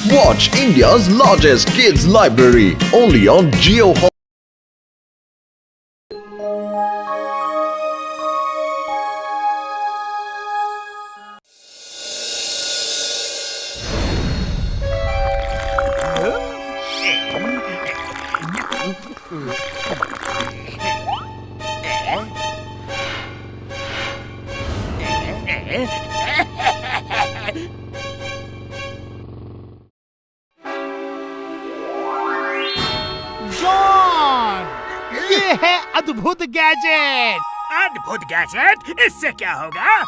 Watch India's largest kids library only on Jio. John, ये है अद्भुत गैजेट। अद्भुत गैजेट? इससे क्या होगा?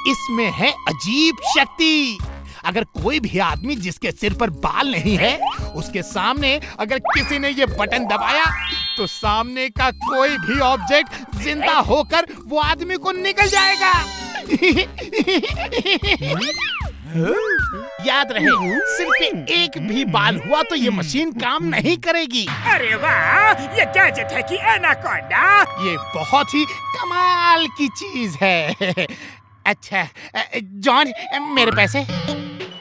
इसमें है अजीब शक्ति। अगर कोई भी आदमी जिसके सिर पर बाल नहीं है, उसके सामने अगर किसी ने ये बटन दबाया तो सामने का कोई भी ऑब्जेक्ट जिंदा होकर वो आदमी को निकल जाएगा। याद रहे, सिर पे एक भी बाल हुआ तो ये मशीन काम नहीं करेगी। अरे वाह, ये गैजेट है कि एनाकोंडा? ये बहुत ही कमाल की चीज है। अच्छा जॉन, मेरे पैसे?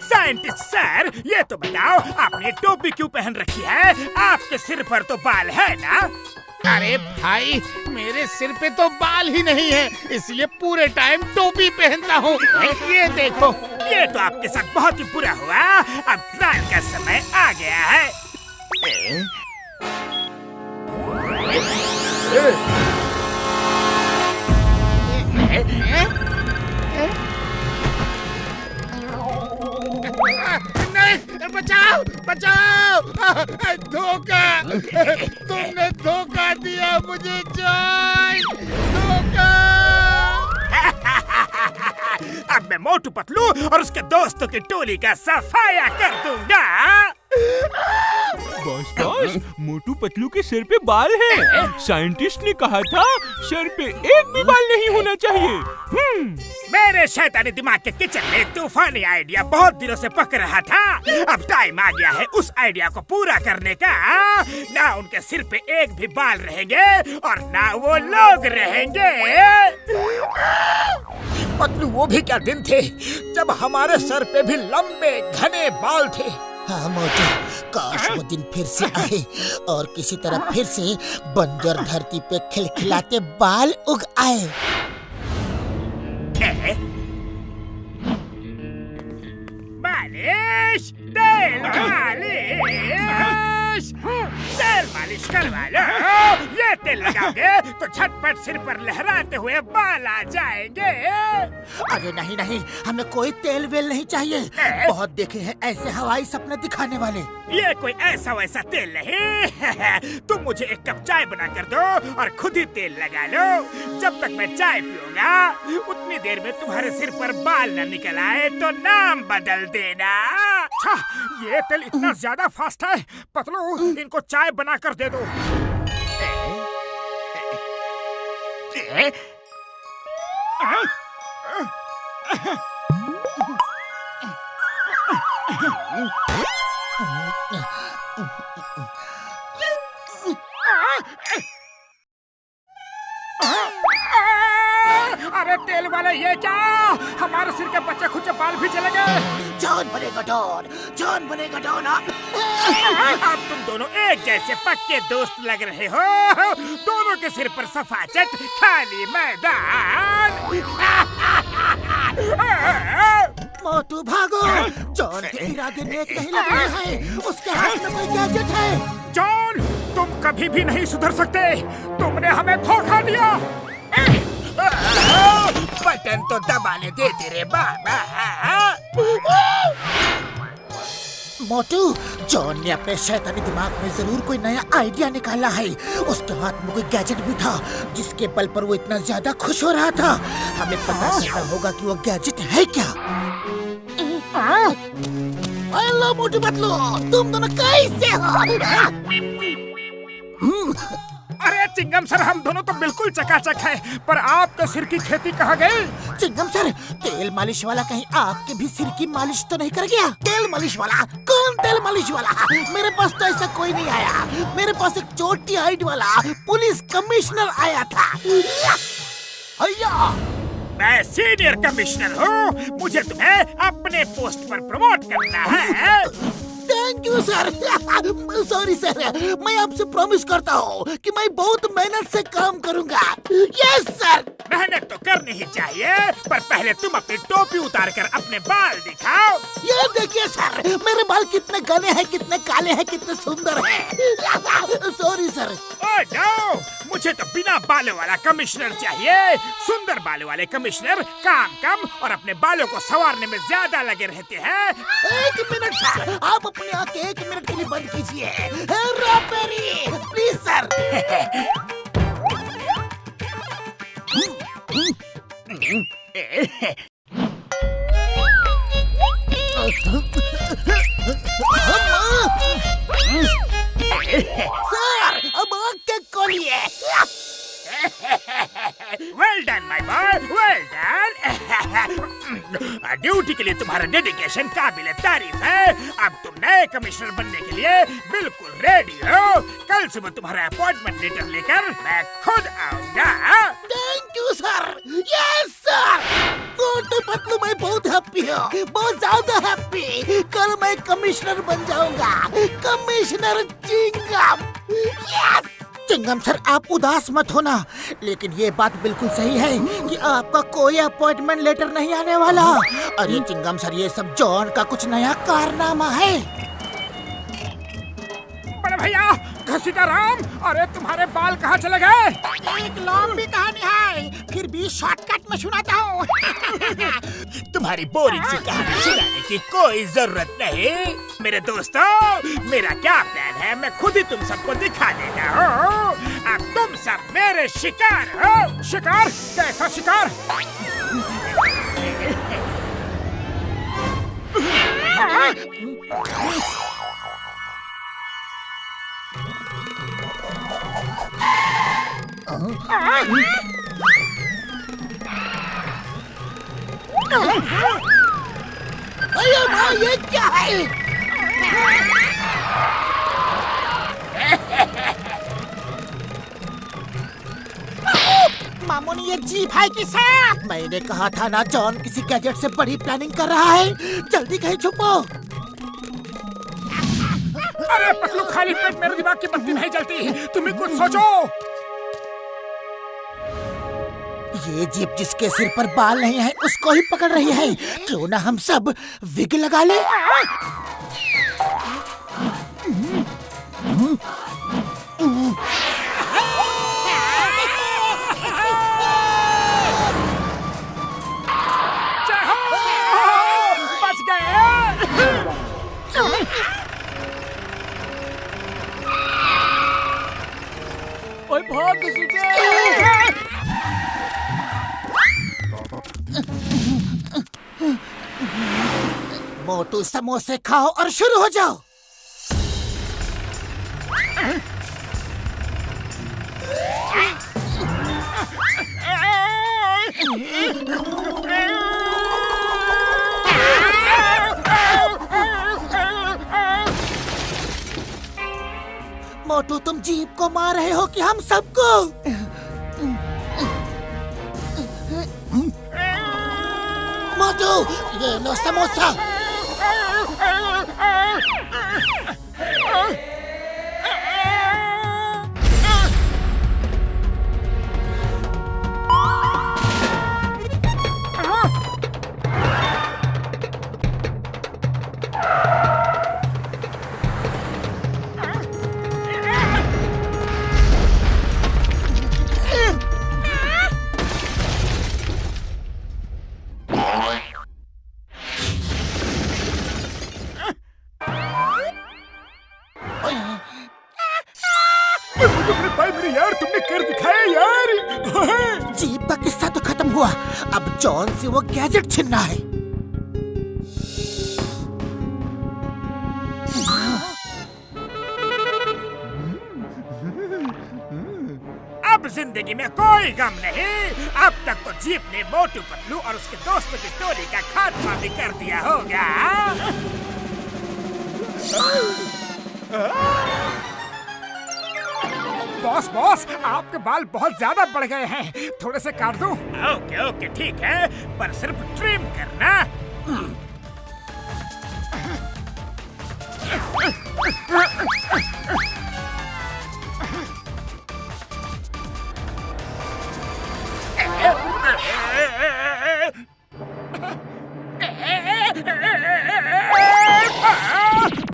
साइंटिस्ट सर, ये तो बताओ, आपने टोपी क्यों पहन रखी है? आपके सिर पर तो बाल है ना? अरे भाई, मेरे सिर पे तो बाल ही नहीं है, इसलिए पूरे टाइम टोपी पहनता हूँ। ये देखो। ये तो आपके साथ बहुत ही बुरा हुआ। अब ट्रायल का समय आ गया है। नहीं, बचाओ बचाओ, धोखा, तुमने धोखा दिया मुझे जॉन, धोखा। अब मैं मोटू पतलू और उसके दोस्तों की टोली का सफाया कर दूंगा। बॉस, मोटू पतलू के सिर पे बाल है। साइंटिस्ट ने कहा था सिर पे एक भी बाल नहीं होना चाहिए। मेरे शैतानी दिमाग के किचन में तूफानी आइडिया बहुत दिनों से पक रहा था। अब टाइम आ गया है उस आइडिया को पूरा करने का। ना उनके सिर पे एक भी बाल रहेंगे और ना वो लोग रहेंगे। पतलू, वो भी क्या दिन थे जब हमारे सर पे भी लंबे घने बाल थे। हाँ मोटू, काश वो दिन फिर से आए और किसी तरह फिर से बंजर धरती पे खिलखिलाते बाल उग आए। मालिश, तेल मालिश करवा लो। ये तेल लगाओगे तो झटपट सिर पर लहराते हुए बाल आ जाएंगे। अरे नहीं नहीं, हमें कोई तेल वेल नहीं चाहिए। बहुत देखे हैं ऐसे हवाई सपने दिखाने वाले। ये कोई ऐसा वैसा तेल नहीं। तुम मुझे एक कप चाय बना कर दो और खुद ही तेल लगा लो। जब तक मैं चाय पीऊंगा उतनी देर में तुम्हारे सिर पर बाल न निकल आए तो नाम बदल देना। अच्छा, ये तेल इतना ज्यादा फास्ट है। पतलू, इनको चाय बना कर दे दो। अरे तेल वाले, ये क्या? हमारे सिर के बच्चे खुद बाल भी चले गए। जॉन बनेगा डॉन, जॉन बनेगा डॉन। अब तुम दोनों एक जैसे पक्के दोस्त लग रहे हो। दोनों के सिर पर सफाचट खाली मैदान। मोटू भागो, जॉन के इरादे नेक नहीं लग रहे हैं। उसके हाथ में कोई गैजेट है। जॉन, तुम कभी भी नहीं सुधर सकते। तुमने हमें धोखा दिया। बटन तो दबाने दे तेरे बाबा। मोटू, जॉन ने अपने शैतानी दिमाग में जरूर कोई नया आइडिया निकाला है। उसके हाथ में कोई गैजेट भी था जिसके बल पर वो इतना ज्यादा खुश हो रहा था। हमें पता करना होगा कि वो गैजेट है क्या। हेलो मोटू पतलू, तुम दोनों कैसे हो? अरे चिंगम सर, हम दोनों तो बिल्कुल चकाचक हैं, पर आपके सिर की खेती कहाँ गई? चिंगम सर, तेल मालिश वाला कहीं आपके भी सिर की मालिश तो नहीं कर गया? तेल मालिश वाला? कौन तेल मालिश वाला? मेरे पास तो ऐसा कोई नहीं आया। मेरे पास एक छोटी हाइट वाला पुलिस कमिश्नर आया था। भैया, मैं सीनियर कमिश्नर हूँ, मुझे तुम्हें अपने पोस्ट पर प्रमोट करना है। Thank you sir. Sorry sir, मैं आपसे प्रॉमिस करता हूँ कि मैं बहुत मेहनत से काम करूँगा। Yes sir. मेहनत तो करनी ही चाहिए, पर पहले तुम अपनी टोपी उतार कर अपने बाल दिखाओ। ये देखिए सर, मेरे बाल कितने घने हैं, कितने काले हैं, कितने सुंदर हैं। Sorry sir. ओह नो, मुझे तो बिना बालों वाला कमिश्नर चाहिए। सुंदर बालों वाले कमिश्नर काम कम और अपने बालों को संवारने में ज्यादा लगे रहते हैं। 1 मिनट सर, आप अपनी आंखें 1 मिनट के लिए बंद कीजिए। Please sir. सर, अब आंखें खोलिए। Well done my boy, well done. Duty के लिए तुम्हारा डेडिकेशन काबिले तारीफ है। अब तुम नए कमिश्नर बनने के लिए बिल्कुल रेडी हो। कल सुबह तुम्हारा अपॉइंटमेंट लेटर लेकर मैं खुद आऊंगा। Thank you sir. Yes sir. Motu Patlu, मैं बहुत हैप्पी हूँ, बहुत ज्यादा हैप्पी। कल मैं कमिश्नर बन जाऊंगा, commissioner Chingam. Yes. Chingam sir, आप उदास मत होना, लेकिन ये बात बिल्कुल सही है कि आपका कोई अपॉइंटमेंट लेटर नहीं आने वाला। अरे चिंगम सर, ये सब जॉन का कुछ नया कारनामा है। बड़े भैया, घसीटा राम, अरे तुम्हारे बाल कहाँ चले गए? एक लंबी कहानी है, फिर भी शॉर्टकट में सुनाता हूँ। तुम्हारी बोरिंग सी कहानी सुनाने की कोई जरूरत नहीं। मेरे दोस्तों, मेरा क्या प्लान है मैं खुद ही तुम सबको दिखा देता हूँ। अब तुम सब मेरे शिकार हो। शिकार? कैसा शिकार? अरे भाई, ये क्या है? मामूनी, ये जीप है कि सर? मैंने कहा था ना, जॉन किसी गैजेट से बड़ी प्लानिंग कर रहा है। जल्दी कहीं छुपो। अरे पतलू, खाली पेट मेरे दिमाग की बत्ती नहीं जलती। तुम ही कुछ सोचो। ये जीप जिसके सिर पर बाल नहीं है उसको ही पकड़ रही है। क्यों ना हम सब विग लगा ले। बच गए। ओए भाग सीटे। मोटू, समोसे खाओ और शुरू हो जाओ। मोटू, तुम जीप को मार रहे हो कि हम सबको? मोटू, ये लो समोसा। यार, तुमने कर दिखाया यार। जीप का किस्सा तो खत्म हुआ, अब जॉन से वो गैजेट छीनना है। अब जिंदगी में कोई गम नहीं। अब तक तो जीप ने मोटू पतलू और उसके दोस्तों की टोली का खात्मा भी कर दिया होगा। बॉस बॉस, आपके बाल बहुत ज्यादा बढ़ गए हैं, थोड़े से काट दूं? ओके ओके ठीक है, पर सिर्फ ट्रिम करना।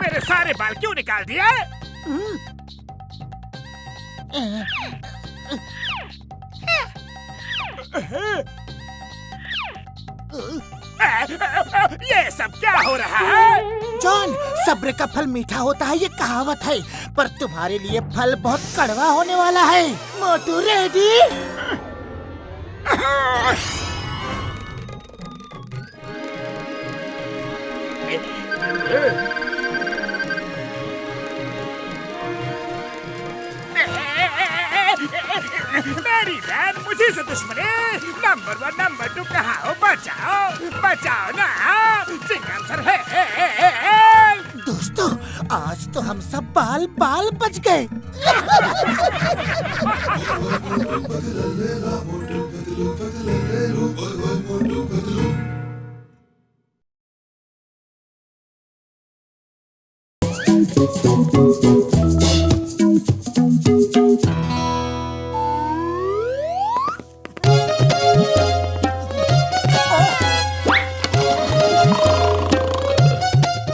मेरे सारे बाल क्यों निकाल दिए? ये सब क्या हो रहा है? जॉन, सब्र का फल मीठा होता है, ये कहावत है, पर तुम्हारे लिए फल बहुत कड़वा होने वाला है। मोटू रेडी? मेरी बहन मुझे से दुश्मनी। नंबर 1 नंबर 2 कहाँ हो? बचाओ बचाओ ना, चिंगम सर है। दोस्तों, आज तो हम सब बाल बाल बच गए।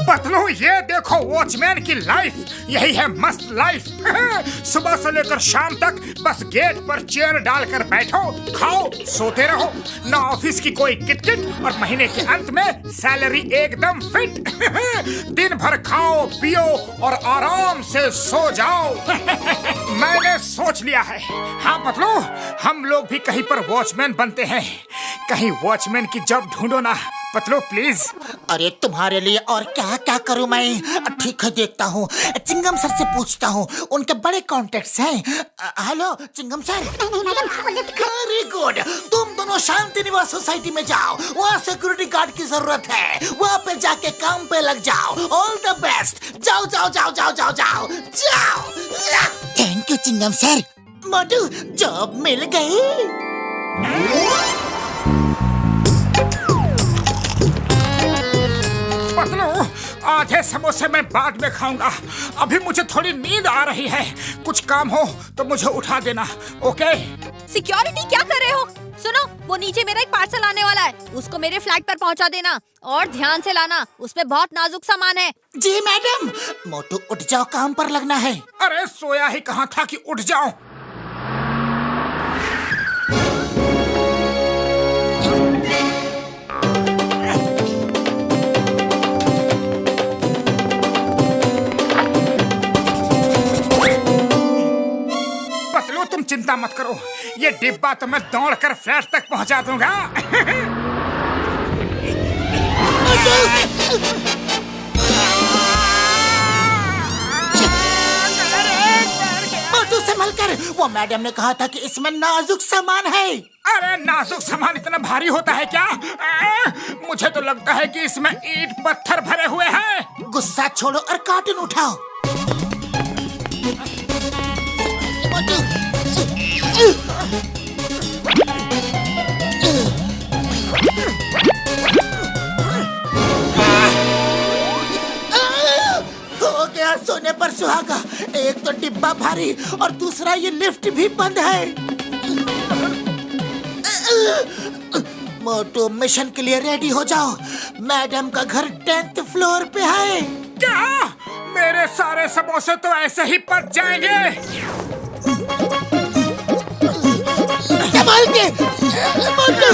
पतलू, ये देखो वॉचमैन की लाइफ, यही है मस्त लाइफ। सुबह से लेकर शाम तक बस गेट पर चेयर डालकर बैठो, खाओ, सोते रहो, ना ऑफिस की कोई किटकिट, और महीने के अंत में सैलरी एकदम फिट। दिन भर खाओ पियो और आराम से सो जाओ। मैंने सोच लिया है, हाँ पतलू, हम लोग भी कहीं पर वॉचमैन बनते हैं। कहीं वॉचमैन की जॉब ढूंढो ना पतलू प्लीज। अरे तुम्हारे लिए और क्या क्या करूं मैं? ठीक है, देखता हूँ, चिंगम सर से पूछता हूँ, उनके बड़े कॉन्टेक्ट्स हैं। Hello Chingam sir. Very good, तुम दोनों शांति निवास सोसाइटी में जाओ, वहाँ सिक्योरिटी गार्ड की जरूरत है, वहाँ पे जाके काम पे लग जाओ। ऑल द बेस्ट, जाओ जाओ जाओ जाओ जाओ जाओ जाओ। Thank you Chingam sir. Motu, job मिल गई। पतलू, आधे समोसे मैं बाद में खाऊंगा, अभी मुझे थोड़ी नींद आ रही है। कुछ काम हो तो मुझे उठा देना, ओके? सिक्योरिटी क्या कर रहे हो? सुनो, वो नीचे मेरा एक पार्सल आने वाला है, उसको मेरे फ्लैट पर पहुंचा देना, और ध्यान से लाना, उसमें बहुत नाजुक सामान है। जी मैडम। मोटू उठ जाओ, काम पर लगना है। अरे सोया ही कहाँ था कि उठ जाऊं। तुम चिंता मत करो, ये डिब्बा तो मैं दौड़कर फ्लैट तक पहुंचा दूंगा। मोटू संभल कर, वो मैडम ने कहा था कि इसमें नाजुक सामान है। अरे नाजुक सामान इतना भारी होता है क्या? मुझे तो लगता है कि इसमें ईंट पत्थर भरे हुए हैं। गुस्सा छोड़ो और कार्टून उठाओ। हो गया सोने पर सुहागा। एक तो डिब्बा भारी और दूसरा ये लिफ्ट भी बंद है। मोटू, मिशन के लिए रेडी हो जाओ, मैडम का घर 10th फ्लोर पे है। क्या? मेरे सारे समोसे तो ऐसे ही पक जाएंगे। संभाल के मोटू।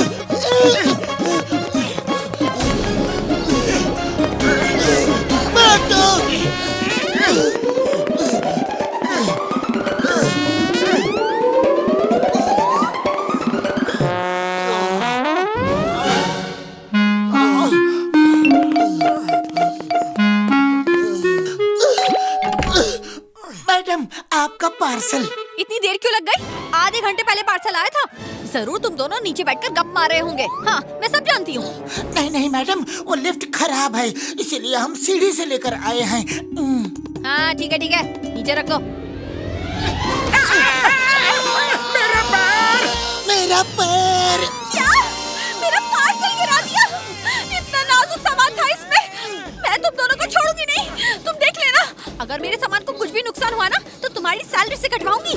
मैडम, आपका पार्सल। इतनी देर क्यों लग गई? आधे घंटे पहले पार्सल आया था। जरूर तुम दोनों नीचे बैठकर गप मार रहे होंगे। हाँ, मैं सब जानती हूँ। नहीं नहीं मैडम, वो लिफ्ट खराब है, इसीलिए हम सीढ़ी से लेकर आए हैं। हाँ ठीक है, नीचे रख दो। मेरा पैर! मेरा पैर! क्या? मेरा पार्सल गिरा दिया? इतना नाजुक सामान था इसमें। मैं तुम दोनों को छोड़ूंगी नहीं। तुम देख लेना, अगर मेरे सामान को कुछ भी नुकसान हुआ ना तो तुम्हारी सैलरी से कटवाऊंगी।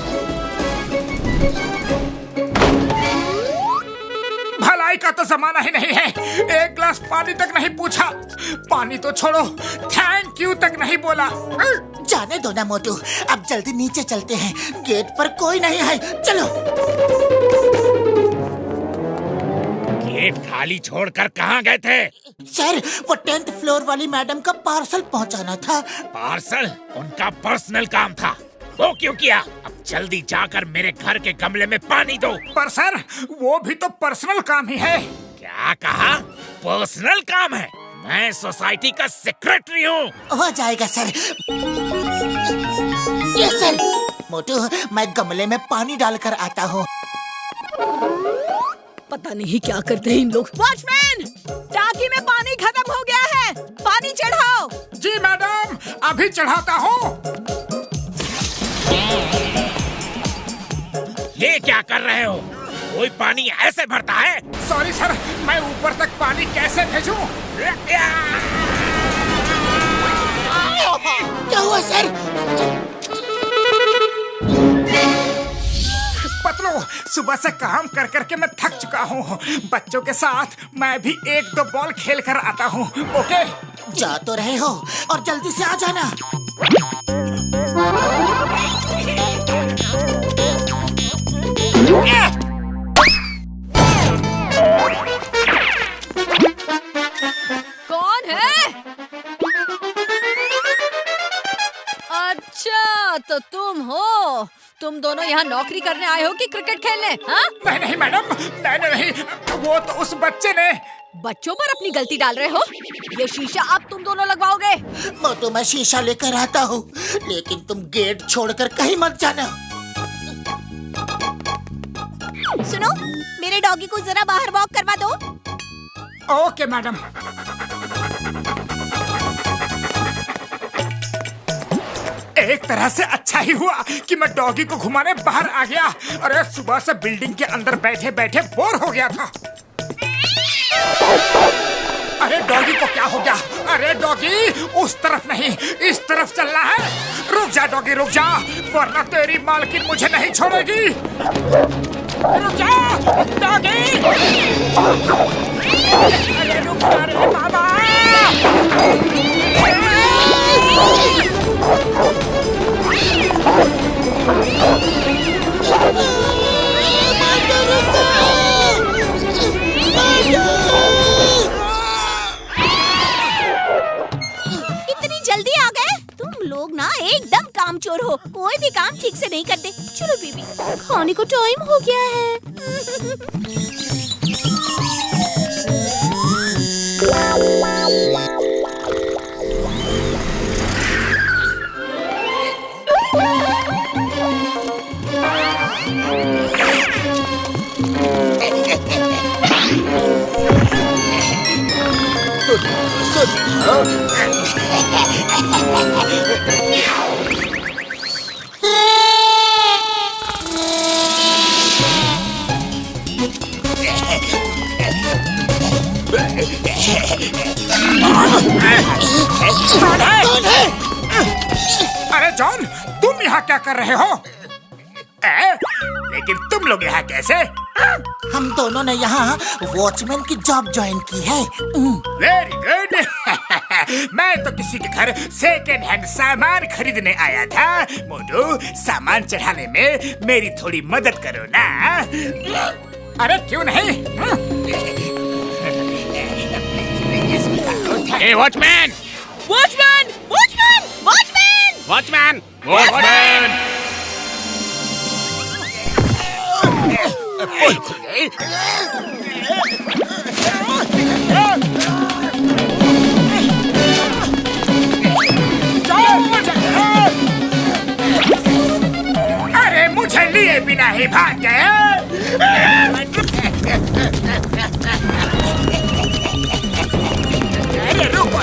भलाई का तो जमाना ही नहीं है। एक गिलास पानी तक नहीं पूछा। पानी तो छोड़ो, थैंक यू तक नहीं बोला। जाने दो ना मोटू, अब जल्दी नीचे चलते हैं। गेट पर कोई नहीं है, चलो। गेट खाली छोड़कर कहाँ गए थे? सर, वो 10th फ्लोर वाली मैडम का पार्सल पहुंचाना था। पार्सल उनका पर्सनल काम था, वो क्यों किया? अब जल्दी जाकर मेरे घर के गमले में पानी दो। पर सर, वो भी तो पर्सनल काम ही है। क्या कहा? पर्सनल काम है? मैं सोसाइटी का सेक्रेटरी हूँ। हो जाएगा सर। Yes sir. मोटू, मैं गमले में पानी डालकर आता हूँ। पता नहीं क्या करते हैं इन लोग। वॉचमैन, टाकी में पानी खत्म हो गया है, पानी चढ़ाओ। जी मैडम, अभी चढ़ाता हूँ। ये क्या कर रहे हो? कोई पानी ऐसे भरता है? सॉरी सर, मैं ऊपर तक पानी कैसे भेजूं? क्या हुआ सर? पतलू, सुबह से काम कर करके मैं थक चुका हूँ। बच्चों के साथ मैं भी 1-2 बॉल खेल कर आता हूँ। ओके? जा तो रहे हो और जल्दी से आ जाना। कौन है? अच्छा, तो तुम हो। तुम दोनों यहाँ नौकरी करने आए हो कि क्रिकेट खेलने? हाँ? नहीं मैडम, नहीं, वो तो उस बच्चे ने। बच्चों पर अपनी गलती डाल रहे हो? ये शीशा अब तुम दोनों लगवाओगे? मोटू, मैं शीशा लेकर आता हूँ, लेकिन तुम गेट छोड़कर कहीं मत जाना। सुनो, मेरे डॉगी को जरा बाहर वॉक करवा दो। Okay madam. एक तरह से अच्छा ही हुआ कि मैं डॉगी को घुमाने बाहर आ गया। अरे सुबह से बिल्डिंग के अंदर बैठे बैठे बोर हो गया था। अरे डॉगी को क्या हो गया? अरे डॉगी, उस तरफ नहीं, इस तरफ चलना है। रुक जा डॉगी, रुक जा, वरना तेरी मालकिन मुझे नहीं छोड़ेगी। रुक जा डॉगी। अरे रुक जा रे बाबा। इतनी जल्दी आ गए? तुम लोग ना एकदम कामचोर हो, कोई भी काम ठीक से नहीं करते। चलो बीबी, खाने को टाइम हो गया है। कौन है? अरे जॉन, तुम यहाँ क्या कर रहे हो? लेकिन तुम लोग यहाँ कैसे? हम दोनों ने यहाँ वॉचमैन की जॉब ज्वाइन की है। Very good. मैं तो किसी के घर सेकेंड हैंड सामान खरीदने आया था। मोटू, सामान चढ़ाने में मेरी थोड़ी मदद करो ना। अरे क्यों नहीं? ए watchman! Watchman! Watchman! Watchman! Watchman! Watchman! अरे मुझे लिए बिना ही भाग गए। अरे रुको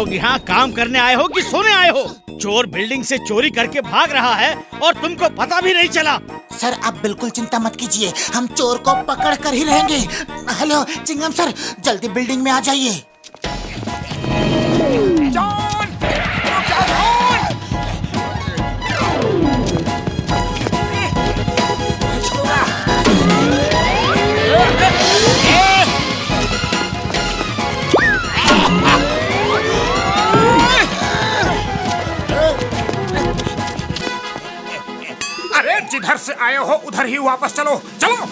लोग यहाँ काम करने आए हो कि सोने आए हो? चोर बिल्डिंग से चोरी करके भाग रहा है और तुमको पता भी नहीं चला। सर आप बिल्कुल चिंता मत कीजिए, हम चोर को पकड़ कर ही रहेंगे। हेलो चिंगम सर, जल्दी बिल्डिंग में आ जाइए। अरे जिधर से आए हो उधर ही वापस चलो, चलो।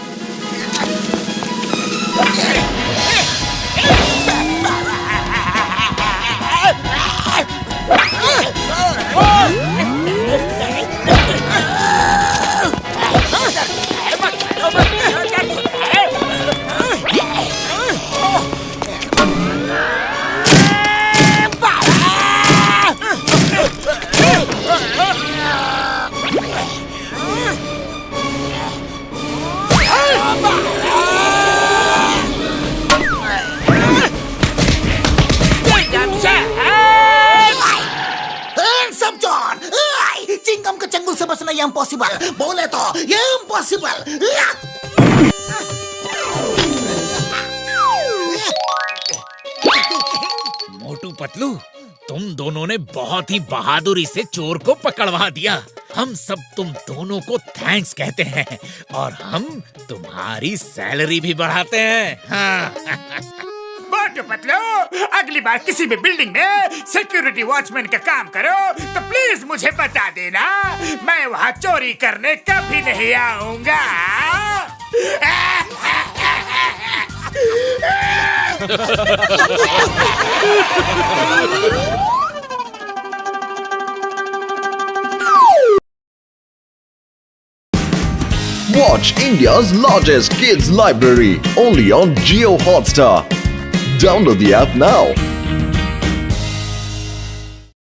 चिंगम के चंगुल से बचना ये इम्पॉसिबल, बोले तो ये इम्पॉसिबल। मोटू पतलू, तुम दोनों ने बहुत ही बहादुरी से चोर को पकड़वा दिया। हम सब तुम दोनों को थैंक्स कहते हैं और हम तुम्हारी सैलरी भी बढ़ाते हैं। हाँ। मोटू पतलू, अगली बार किसी भी बिल्डिंग में सिक्योरिटी वॉचमैन का काम करो तो प्लीज मुझे बता देना, मैं वहाँ चोरी करने कभी नहीं आऊंगा। Watch India's largest kids library only on Jio Hotstar. Download the app now.